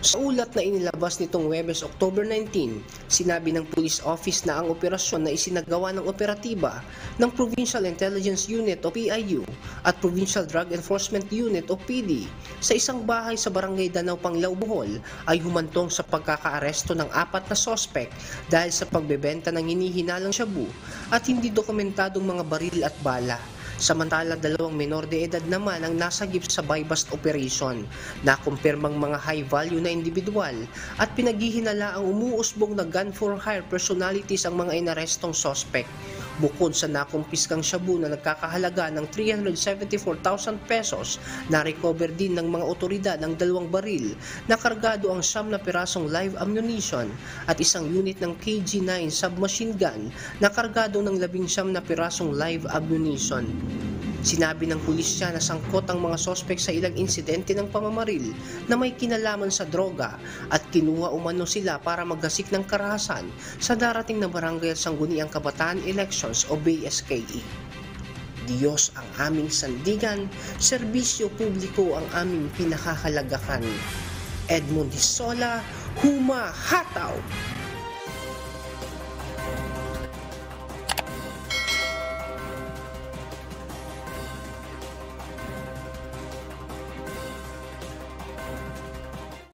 Sa ulat na inilabas nitong Huwebes, October 19, sinabi ng Police Office na ang operasyon na isinagawa ng operatiba ng Provincial Intelligence Unit o PIU at Provincial Drug Enforcement Unit o PD sa isang bahay sa Barangay Danau, Panglao, Bohol ay humantong sa pagkakaaresto ng 4 na sospek dahil sa pagbebenta ng hinihinalang shabu at hindi dokumentadong mga baril at bala. Samantalang 2 menor de edad naman ang nasagip sa buy-bust operation na kumpirmang mga high-value na individual at pinaghihinala ang umuusbong na gun-for-hire personalities ang mga inarestong sospek. Bukod sa nakumpiskang shabu na nagkakahalaga ng 374,000 pesos, na-recover din ng mga otoridad ng 2 baril na kargado ang 9 na pirasong live ammunition at isang unit ng KG-9 submachine gun na kargado ng 19 na pirasong live ammunition. Sinabi ng pulisya na sangkot ang mga sospek sa ilang insidente ng pamamaril na may kinalaman sa droga at kinuha umano sila para maggasik ng karahasan sa darating na Barangay Sangguniang Kabataan Elections o BSKE. Diyos ang aming sandigan, serbisyo publiko ang aming pinakahalagahan. Edmond Disola, Humahataw!